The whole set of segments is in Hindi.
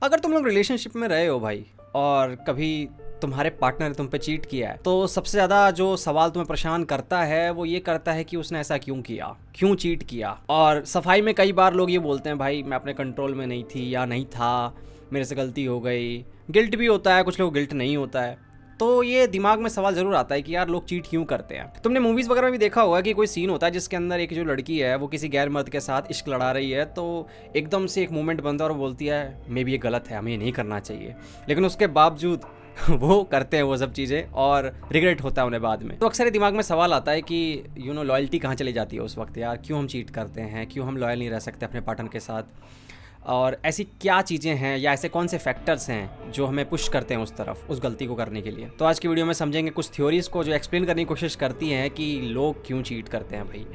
अगर तुम लोग रिलेशनशिप में रहे हो भाई और कभी तुम्हारे पार्टनर ने तुम पे चीट किया है, तो सबसे ज़्यादा जो सवाल तुम्हें परेशान करता है वो ये करता है कि उसने ऐसा क्यों किया, क्यों चीट किया। और सफाई में कई बार लोग ये बोलते हैं भाई मैं अपने कंट्रोल में नहीं थी या नहीं था, मेरे से गलती हो गई। गिल्ट भी होता है, कुछ लोग गिल्ट नहीं होता है। तो ये दिमाग में सवाल ज़रूर आता है कि यार लोग चीट क्यों करते हैं। तुमने मूवीज़ वगैरह में भी देखा होगा कि कोई सीन होता है जिसके अंदर एक जो लड़की है वो किसी गैर मर्द के साथ इश्क लड़ा रही है, तो एकदम से एक मोमेंट बनता है और वो बोलती है मे बी ये गलत है, हमें ये नहीं करना चाहिए, लेकिन उसके बावजूद वो करते हैं वो सब चीज़ें और रिग्रेट होता है उन्हें बाद में। तो अक्सर दिमाग में सवाल आता है कि लॉयल्टी कहाँ चली जाती है उस वक्त, यार क्यों हम चीट करते हैं, क्यों हम लॉयल नहीं रह सकते अपने पार्टनर के साथ, और ऐसी क्या चीज़ें हैं या ऐसे कौन से फैक्टर्स हैं जो हमें पुश करते हैं उस तरफ, उस गलती को करने के लिए। तो आज की वीडियो में समझेंगे कुछ थ्योरीज़ को जो एक्सप्लेन करने की कोशिश करती हैं कि लोग क्यों चीट करते हैं। भाई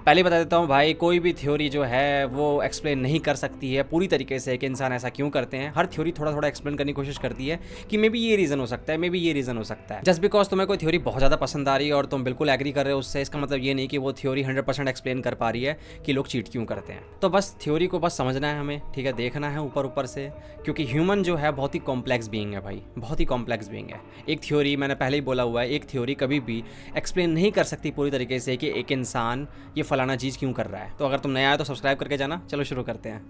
पहले बता देता हूँ भाई, कोई भी थ्योरी जो है वो एक्सप्लेन नहीं कर सकती है पूरी तरीके से कि इंसान ऐसा क्यों करते हैं। हर थ्योरी थोड़ा थोड़ा एक्सप्लेन करने की कोशिश करती है कि मे बी ये रीज़न हो सकता है, मे बी ये रीज़न हो सकता है। जस्ट बिकॉज तुम्हें कोई थ्योरी बहुत ज़्यादा पसंद आ रही है और तुम बिल्कुल एग्री कर रहे हो उससे, इसका मतलब ये नहीं कि वो थ्योरी 100% एक्सप्लेन कर पा रही है कि लोग चीट क्यों करते हैं। तो बस थ्योरी को बस समझना है हमें, ठीक है, देखना है ऊपर से, क्योंकि ह्यूमन जो है बहुत ही कॉम्प्लेक्स बीइंग है भाई, बहुत ही कॉम्प्लेक्स बीइंग है। एक थ्योरी, मैंने पहले ही बोला हुआ है, एक थ्योरी कभी भी एक्सप्लेन नहीं कर सकती पूरी तरीके से कि एक इंसान ये फलाना चीज़ क्यों कर रहा है। तो अगर तुम नया आए तो सब्सक्राइब करके जाना। चलो शुरू करते हैं।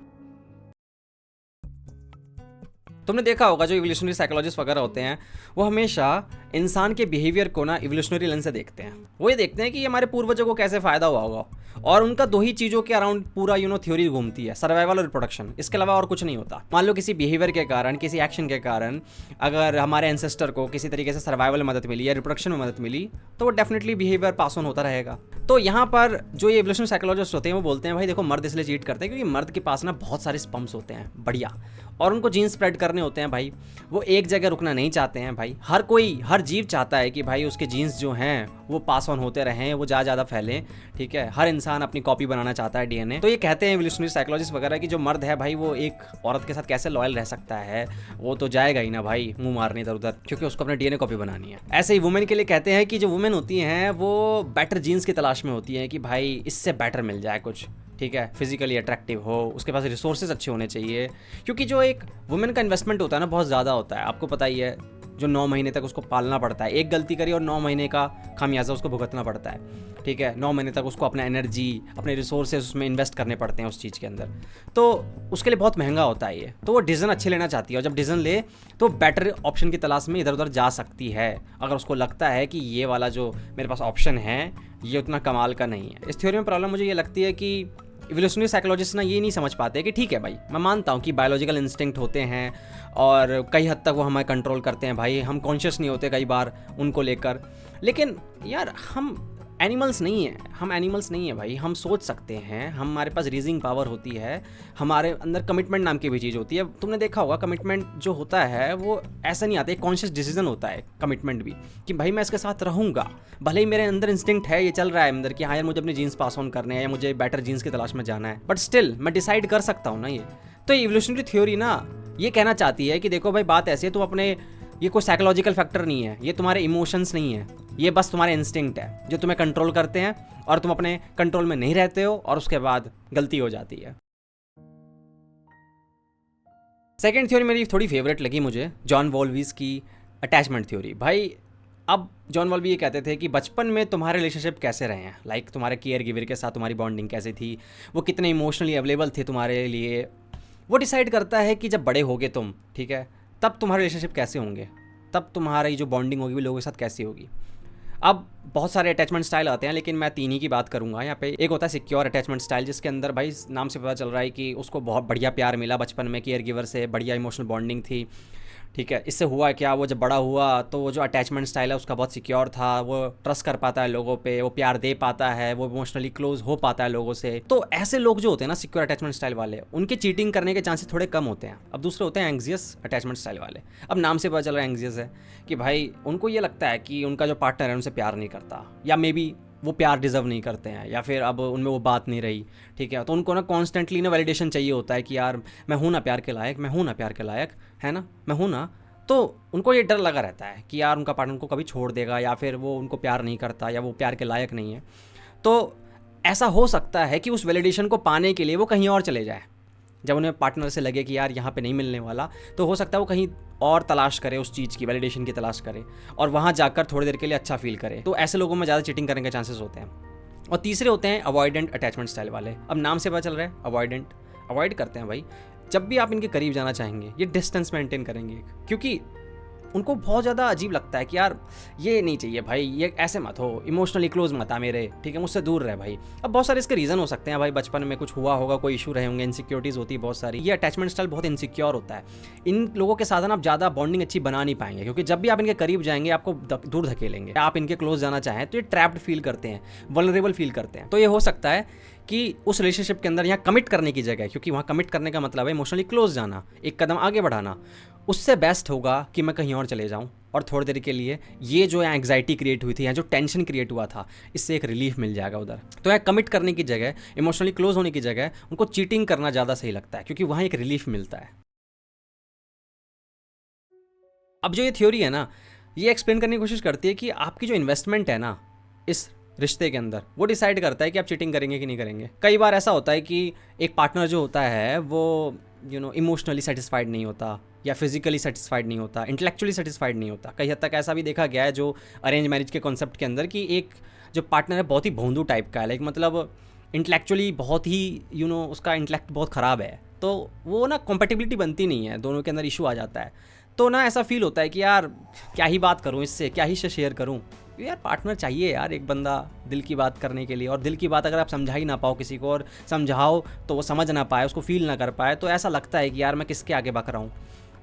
तुमने देखा होगा जो इवोल्यूशनरी साइकोलॉजिस्ट वगैरह होते हैं वो हमेशा इंसान के बिहेवियर को ना इवोल्यूशनरी लेंस से देखते हैं। वो ये देखते हैं कि हमारे पूर्वजों को कैसे फ़ायदा हुआ होगा, और उनका दो ही चीज़ों के अराउंड पूरा थ्योरी घूमती है, सर्वाइवल और रिप्रोडक्शन। इसके अलावा और कुछ नहीं होता। मान लो किसी बिहेवियर के कारण, किसी एक्शन के कारण अगर हमारे एंसेस्टर को किसी तरीके से सर्वाइवल में मदद मिली या रिप्रोडक्शन में मदद मिली, तो वो डेफिनेटली बिहेवियर पास ऑन होता रहेगा। तो यहाँ पर जो ये इवोल्यूशनरी साइकोलॉजिस्ट होते हैं वो बोलते हैं भाई देखो, मर्द इसलिए चीट करते हैं क्योंकि मर्द के पास ना बहुत सारे स्पर्म्स होते हैं बढ़िया, और उनको जीन स्प्रेड करने होते हैं भाई। वो एक जगह रुकना नहीं चाहते हैं भाई। हर कोई, हर जीव चाहता है कि भाई उसके जीन्स जो हैं वो पास ऑन होते रहें, वो ज़्यादा फैलें, ठीक है। हर इंसान अपनी कॉपी बनाना चाहता है, डीएनए। तो ये कहते हैं इवोल्यूशनरी साइकोलॉजिस्ट वगैरह कि जो मर्द है भाई वो एक औरत के साथ कैसे लॉयल रह सकता है, वो तो जाएगा ही ना भाई मुंह मारने इधर उधर, क्योंकि उसको अपने डीएनए कॉपी बनानी है। ऐसे ही वुमेन के लिए कहते हैं कि जो वुमेन होती हैं वो बेटर जीन्स की तलाश में होती हैं कि भाई इससे बेटर मिल जाए कुछ, ठीक है, फिजिकली अट्रैक्टिव हो, उसके पास रिसोर्सेज अच्छे होने चाहिए। क्योंकि जो एक वुमेन का इन्वेस्टमेंट होता है ना बहुत ज़्यादा होता है, आपको पता ही है। जो 9 महीने तक उसको पालना पड़ता है, एक गलती करी और 9 महीने का खामियाजा उसको भुगतना पड़ता है, ठीक है। 9 महीने तक उसको अपना एनर्जी, अपने रिसोर्सेज उसमें इन्वेस्ट करने पड़ते हैं उस चीज़ के अंदर, तो उसके लिए बहुत महंगा होता है ये। तो वो डिसीजन अच्छे लेना चाहती है, और जब डिसीजन ले तो बेटर ऑप्शन की तलाश में इधर उधर जा सकती है, अगर उसको लगता है कि ये वाला जो मेरे पास ऑप्शन है ये उतना कमाल का नहीं है। इस थ्योरी में प्रॉब्लम मुझे ये लगती है कि इवोल्यूशनरी साइकोलॉजिस्ट ना ये नहीं समझ पाते कि ठीक है भाई, मैं मानता हूँ कि बायोलॉजिकल इंस्टिंक्ट होते हैं और कई हद तक वो हमें कंट्रोल करते हैं भाई, हम कॉन्शियस नहीं होते कई बार उनको लेकर, लेकिन यार हम एनिमल्स नहीं हैं, हम एनिमल्स नहीं हैं भाई। हम सोच सकते हैं, हमारे पास रीजनिंग पावर होती है, हमारे अंदर कमिटमेंट नाम की भी चीज़ होती है। तुमने देखा होगा कमिटमेंट जो होता है वो ऐसा नहीं आता, एक कॉन्शियस डिसीजन होता है कमिटमेंट भी, कि भाई मैं इसके साथ रहूँगा, भले ही मेरे अंदर इंस्टिंक्ट है, ये चल रहा है अंदर कि हाँ यार मुझे अपने जीन्स पास ऑन करने हैं या मुझे बेटर जीन्स की तलाश में जाना है, बट स्टिल मैं डिसाइड कर सकता हूँ ना ये। तो इवोल्यूशनरी थ्योरी ना ये कहना चाहती है कि देखो भाई बात ऐसी है, तुम अपने, ये कोई साइकोलॉजिकल फैक्टर नहीं है, ये तुम्हारे इमोशंस नहीं है, ये बस तुम्हारे इंस्टिंक्ट है जो तुम्हें कंट्रोल करते हैं, और तुम अपने कंट्रोल में नहीं रहते हो और उसके बाद गलती हो जाती है। सेकेंड थ्योरी मेरी थोड़ी फेवरेट लगी मुझे, जॉन वॉल्वीज की अटैचमेंट थ्योरी। भाई अब जॉन वॉल्वी ये कहते थे कि बचपन में तुम्हारे रिलेशनशिप कैसे रहे हैं, लाइक तुम्हारे केयर गिवर के साथ तुम्हारी बॉन्डिंग कैसी थी, वो कितने इमोशनली अवेलेबल थे तुम्हारे लिए, वो डिसाइड करता है कि जब बड़े होगे तुम, ठीक है, तब तुम्हारे रिलेशनशिप कैसे होंगे, तब तुम्हारी जो बॉन्डिंग होगी लोगों के साथ कैसी होगी। अब बहुत सारे अटैचमेंट स्टाइल आते हैं, लेकिन मैं 3 ही की बात करूंगा यहाँ पे। एक होता है सिक्योर अटैचमेंट स्टाइल, जिसके अंदर भाई नाम से पता चल रहा है कि उसको बहुत बढ़िया प्यार मिला बचपन में, केयर गिवर से बढ़िया इमोशनल बॉन्डिंग थी, ठीक है। इससे हुआ क्या, वो जब बड़ा हुआ तो वो जो अटैचमेंट स्टाइल है उसका बहुत सिक्योर था, वो ट्रस्ट कर पाता है लोगों पे, वो प्यार दे पाता है, वो इमोशनली क्लोज हो पाता है लोगों से। तो ऐसे लोग जो होते हैं ना सिक्योर अटैचमेंट स्टाइल वाले, उनके चीटिंग करने के चांसेस थोड़े कम होते हैं। अब दूसरे होते हैं एंग्जियस अटैचमेंट स्टाइल वाले। अब नाम से पता चल रहा है एंग्जियस है कि भाई उनको ये लगता है कि उनका जो पार्टनर है उनसे प्यार नहीं करता, या मे बी वो प्यार डिज़र्व नहीं करते हैं, या फिर अब उनमें वो बात नहीं रही, ठीक है। तो उनको ना कॉन्स्टेंटली ना वैलिडेशन चाहिए होता है कि यार मैं हूँ ना प्यार के लायक, मैं हूँ ना प्यार के लायक, है ना, मैं हूँ ना। तो उनको ये डर लगा रहता है कि यार उनका पार्टनर उनको कभी छोड़ देगा, या फिर वो उनको प्यार नहीं करता, या वो प्यार के लायक नहीं है। तो ऐसा हो सकता है कि उस वैलिडेशन को पाने के लिए वो कहीं और चले जाए, जब उन्हें पार्टनर से लगे कि यार यहाँ पे नहीं मिलने वाला, तो हो सकता है वो कहीं और तलाश करे, उस चीज़ की वैलिडेशन की तलाश करे और वहाँ जाकर थोड़ी देर के लिए अच्छा फील करे। तो ऐसे लोगों में ज़्यादा चीटिंग करने के चांसेस होते हैं। और तीसरे होते हैं अवॉइडेंट अटैचमेंट स्टाइल वाले। अब नाम से पता चल रहा है अवॉइडेंट, अवॉइड करते हैं भाई। जब भी आप इनके करीब जाना चाहेंगे ये डिस्टेंस मेंटेन करेंगे, क्योंकि उनको बहुत ज़्यादा अजीब लगता है कि यार ये नहीं चाहिए भाई, ये ऐसे मत हो, इमोशनली क्लोज मत आ मेरे, ठीक है, मुझसे दूर रहे भाई। अब बहुत सारे इसके रीज़न हो सकते हैं भाई, बचपन में कुछ हुआ होगा, कोई इशू रहे होंगे, इनसिक्योरिटीज़ होती है बहुत सारी। ये अटैचमेंट स्टाइल बहुत इनसिक्योर होता है। इन लोगों के साथ आप ज़्यादा बॉन्डिंग अच्छी बना नहीं पाएंगे, क्योंकि जब भी आप इनके करीब जाएंगे आपको दूर धकेलेंगे। आप इनके क्लोज जाना चाहें तो ये ट्रैप्ड फील करते हैं, वल्नरेबल फील करते हैं। तो ये हो सकता है कि उस रिलेशनशिप के अंदर यहाँ कमिट करने की जगह है, क्योंकि वहाँ कमिट करने का मतलब है इमोशनली क्लोज जाना, एक कदम आगे बढ़ाना। उससे बेस्ट होगा कि मैं कहीं और चले जाऊँ और थोड़ी देर के लिए ये जो यहाँ एंग्जाइटी क्रिएट हुई थी, यहाँ जो टेंशन क्रिएट हुआ था, इससे एक रिलीफ मिल जाएगा उधर। तो यहाँ कमिट करने की जगह, इमोशनली क्लोज होने की जगह उनको चीटिंग करना ज़्यादा सही लगता है, क्योंकि वहाँ एक रिलीफ मिलता है। अब जो ये थ्योरी है ना, ये एक्सप्लेन करने की कोशिश करती है कि आपकी जो इन्वेस्टमेंट है ना इस रिश्ते के अंदर, वो डिसाइड करता है कि आप चीटिंग करेंगे कि नहीं करेंगे। कई बार ऐसा होता है कि एक पार्टनर जो होता है वो इमोशनली सेटिस्फाइड नहीं होता, या फिजिकली सेटिस्फाइड नहीं होता, इंटेलेक्चुअली सेटिस्फाइड नहीं होता। कई हद तक ऐसा भी देखा गया है जो अरेंज मैरिज के कॉन्सेप्ट के अंदर, कि एक जो पार्टनर है बहुत ही भोंदू टाइप का है, लाइक मतलब इंटेलेक्चुअली बहुत ही उसका इंटेलेक्ट बहुत ख़राब है, तो वो ना कॉम्पेटिबिलिटी बनती नहीं है, दोनों के अंदर इशू आ जाता है। तो ना ऐसा फील होता है कि यार क्या ही बात करूँ इससे, क्या ही से शेयर करूँ। यार पार्टनर चाहिए यार, एक बंदा दिल की बात करने के लिए। और दिल की बात अगर आप समझा ही ना पाओ किसी को, और समझाओ तो वो समझ ना पाए, उसको फील ना कर पाए, तो ऐसा लगता है कि यार मैं किसके आगे बक रहा हूँ।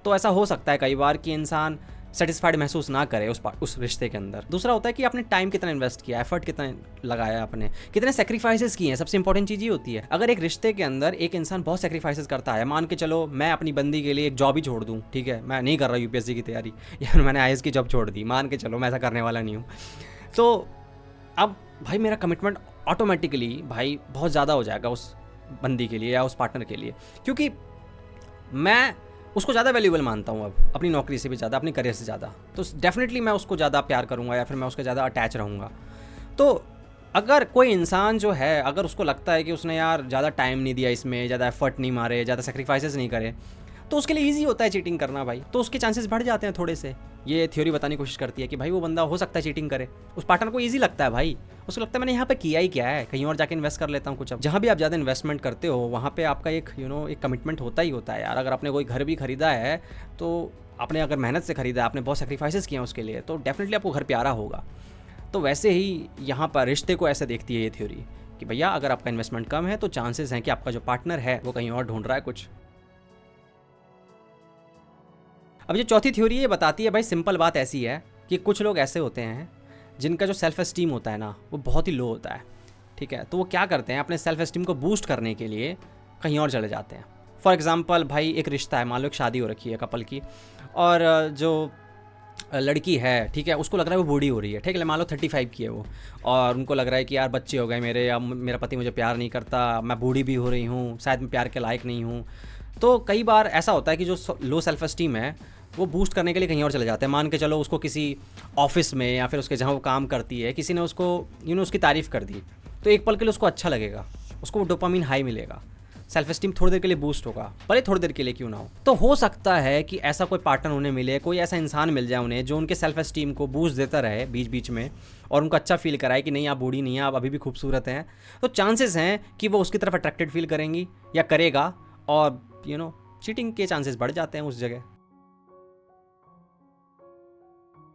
तो ऐसा हो सकता है कई बार कि इंसान सेटिस्फाइड महसूस ना करे उस रिश्ते के अंदर। दूसरा होता है कि आपने टाइम कितना इन्वेस्ट किया, एफर्ट कितना लगाया, आपने कितने सेक्रीफाइसेस किए हैं। सबसे इंपॉर्टेंट चीज़ ये होती है, अगर एक रिश्ते के अंदर एक इंसान बहुत सेक्रीफाइसेस करता है, मान के चलो मैं अपनी बंदी के लिए एक जॉब ही छोड़ दूँ, ठीक है, मैं नहीं कर रहा यूपीएससी की तैयारी, या मैंने आईएएस की जॉब छोड़ दी, मान के चलो मैं ऐसा करने वाला नहीं हूँ, तो अब भाई मेरा कमिटमेंट ऑटोमेटिकली भाई बहुत ज़्यादा हो जाएगा उस बंदी के लिए या उस पार्टनर के लिए, क्योंकि मैं उसको ज़्यादा वैल्यूबल मानता हूँ अब, अपनी नौकरी से भी ज़्यादा, अपने करियर से ज़्यादा। तो डेफिनेटली मैं उसको ज़्यादा प्यार करूँगा, या फिर मैं उसके ज़्यादा अटैच रहूँगा। तो अगर कोई इंसान जो है, अगर उसको लगता है कि उसने यार ज़्यादा टाइम नहीं दिया इसमें, ज़्यादा एफर्ट नहीं मारे, ज़्यादा सेक्रीफाइसेस नहीं करे, तो उसके लिए ईजी होता है चीटिंग करना भाई, तो उसके चांसेस बढ़ जाते हैं थोड़े से। ये थ्योरी बताने की कोशिश करती है कि भाई वो बंदा हो सकता है चीटिंग करे, उस पार्टनर को ईजी लगता है भाई, उसको लगता है मैंने यहाँ पे किया ही क्या है, कहीं और जाके इन्वेस्ट कर लेता हूँ कुछ। अब जहाँ भी आप ज़्यादा इन्वेस्टमेंट करते हो वहाँ पे आपका एक एक कमिटमेंट होता ही होता है यार। अगर आपने कोई घर भी खरीदा है, तो आपने अगर मेहनत से खरीदा है, आपने बहुत सेक्रीफाइसेस किए हैं उसके लिए, तो डेफिनेटली आपको घर प्यारा होगा। तो वैसे ही यहाँ पर रिश्ते को ऐसे देखती है ये थ्योरी कि भैया अगर आपका इन्वेस्टमेंट कम है तो चांसेस हैं कि आपका जो पार्टनर है वो कहीं और ढूंढ रहा है कुछ। अब जो चौथी थ्योरी ये बताती है भाई, सिंपल बात ऐसी है कि कुछ लोग ऐसे होते हैं जिनका जो सेल्फ एस्टीम होता है ना वो बहुत ही लो होता है, ठीक है। तो वो क्या करते हैं, अपने सेल्फ एस्टीम को बूस्ट करने के लिए कहीं और चले जाते हैं। फॉर एग्जांपल भाई एक रिश्ता है, मान लो एक शादी हो रखी है कपल की, और जो लड़की है, ठीक है, उसको लग रहा है वो बूढ़ी हो रही है, ठीक है, मान लो 35 की है वो, और उनको लग रहा है कि यार बच्चे हो गए मेरे, अब मेरा पति मुझे प्यार नहीं करता, मैं बूढ़ी भी हो रही हूँ, शायद मैं प्यार के लायक नहीं हूँ। तो कई बार ऐसा होता है कि जो लो सेल्फ एस्टीम है वो बूस्ट करने के लिए कहीं और चले जाते हैं। मान के चलो उसको किसी ऑफिस में या फिर उसके जहाँ वो काम करती है किसी ने उसको उसकी तारीफ़ कर दी, तो एक पल के लिए उसको अच्छा लगेगा, उसको वो डोपामिन हाई मिलेगा, सेल्फ एस्टीम थोड़ी देर के लिए बूस्ट होगा, भले थोड़ी देर के लिए क्यों ना हो। तो हो सकता है कि ऐसा कोई पार्टनर उन्हें मिले, कोई ऐसा इंसान मिल जाए उन्हें जो उनके सेल्फ एस्टीम को बूस्ट देता रहे बीच बीच में, और उनको अच्छा फील कराए कि नहीं आप बूढ़ी नहीं हैं, आप अभी भी खूबसूरत हैं। तो चांसेस हैं कि वो उसकी तरफ अट्रैक्टेड फील करेंगी या करेगा, और चीटिंग के चांसेस बढ़ जाते हैं उस जगह।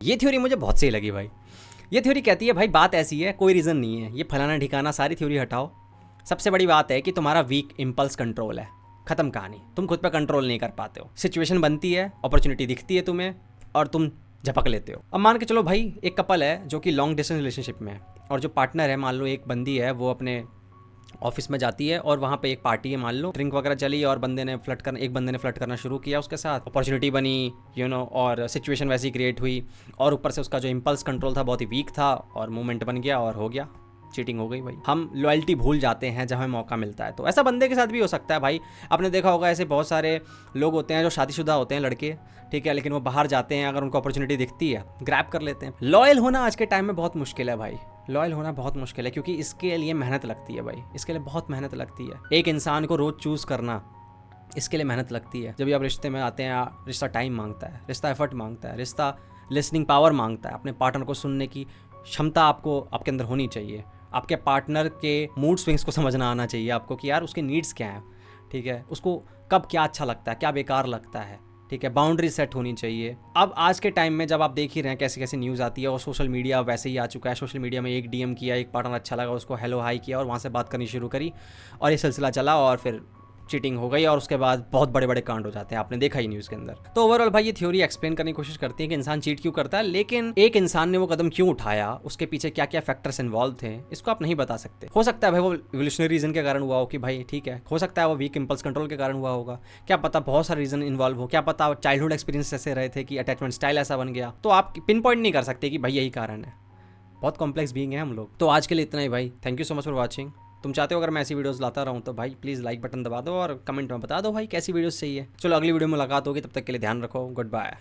ये थ्योरी मुझे बहुत सही लगी भाई। ये थ्योरी कहती है भाई बात ऐसी है, कोई रीज़न नहीं है, ये फलाना ठिकाना सारी थ्योरी हटाओ, सबसे बड़ी बात है कि तुम्हारा वीक इम्पल्स कंट्रोल है, खत्म कहानी। तुम खुद पे कंट्रोल नहीं कर पाते हो, सिचुएशन बनती है, अपॉर्चुनिटी दिखती है तुम्हें और तुम झपक लेते हो। अब मान के चलो भाई एक कपल है जो कि लॉन्ग डिस्टेंस रिलेशनशिप में है, और जो पार्टनर है, मान लो एक बंदी है वो अपने ऑफिस में जाती है और वहाँ पे एक पार्टी है, मान लो ड्रिंक वगैरह चली, और एक बंदे ने फ्लर्ट करना शुरू किया उसके साथ, अपॉर्चुनिटी बनी और सिचुएशन वैसी क्रिएट हुई, और ऊपर से उसका जो इम्पल्स कंट्रोल था बहुत ही वीक था, और मोमेंट बन गया और हो गया, चीटिंग हो गई भाई। हम लॉयल्टी भूल जाते हैं जब हमें मौका मिलता है। तो ऐसा बंदे के साथ भी हो सकता है भाई। आपने देखा होगा ऐसे बहुत सारे लोग होते हैं जो शादीशुदा होते हैं लड़के, ठीक है, लेकिन वो बाहर जाते हैं, अगर उनको अपॉर्चुनिटी दिखती है ग्रैब कर लेते हैं। लॉयल होना आज के टाइम में बहुत मुश्किल है भाई, लॉयल होना बहुत मुश्किल है, क्योंकि इसके लिए मेहनत लगती है भाई, इसके लिए बहुत मेहनत लगती है। एक इंसान को रोज़ चूज़ करना इसके लिए मेहनत लगती है। जब भी आप रिश्ते में आते हैं, रिश्ता टाइम मांगता है, रिश्ता एफर्ट मांगता है, रिश्ता लिसनिंग पावर मांगता है। अपने पार्टनर को सुनने की क्षमता आपको आपके अंदर होनी चाहिए। आपके पार्टनर के मूड स्विंग्स को समझना आना चाहिए आपको कि यार उसके नीड्स क्या हैं, ठीक है, उसको कब क्या अच्छा लगता है, क्या बेकार लगता है, ठीक है। बाउंड्री सेट होनी चाहिए। अब आज के टाइम में जब आप देख ही रहे हैं कैसे कैसे न्यूज़ आती है, और सोशल मीडिया वैसे ही आ चुका है। सोशल मीडिया में एक डीएम किया, एक पार्टनर अच्छा लगा, उसको हेलो हाई किया और वहाँ से बात करनी शुरू करी, और ये सिलसिला चला और फिर चीटिंग हो गई, और उसके बाद बहुत बड़े बड़े कांड हो जाते हैं। आपने देखा ही न्यूज़ के अंदर। तो ओवरऑल भाई ये थ्योरी एक्सप्लेन करने की कोशिश करती है कि इंसान चीट क्यों करता है, लेकिन एक इंसान ने वो कदम क्यों उठाया, उसके पीछे क्या क्या फैक्टर्स इन्वॉल्व थे, इसको आप नहीं बता सकते। हो सकता है भाई वो इवोल्यूशनरी रीजन के कारण हुआ हो कि भाई ठीक है, हो सकता है वो वीक इंपल्स कंट्रोल के कारण हुआ होगा, क्या पता बहुत सारे रीजन इन्वॉल्व हो, क्या पता चाइल्डहुड एक्सपीरियंस ऐसे रहे थे कि अटैचमेंट स्टाइल ऐसा बन गया। तो आप पिन पॉइंट नहीं कर सकते कि भाई यही कारण है। बहुत कॉम्प्लेक्स बीइंग है हम लोग। तो आज के लिए इतना ही भाई। Thank you so much for watching. तुम चाहते हो अगर मैं ऐसी वीडियोस लाता रहूं तो भाई प्लीज़ लाइक बटन दबा दो और कमेंट में बता दो भाई कैसी वीडियोस चाहिए। चलो अगली वीडियो में मुलाकात होगी, तब तक के लिए ध्यान रखो। Good bye.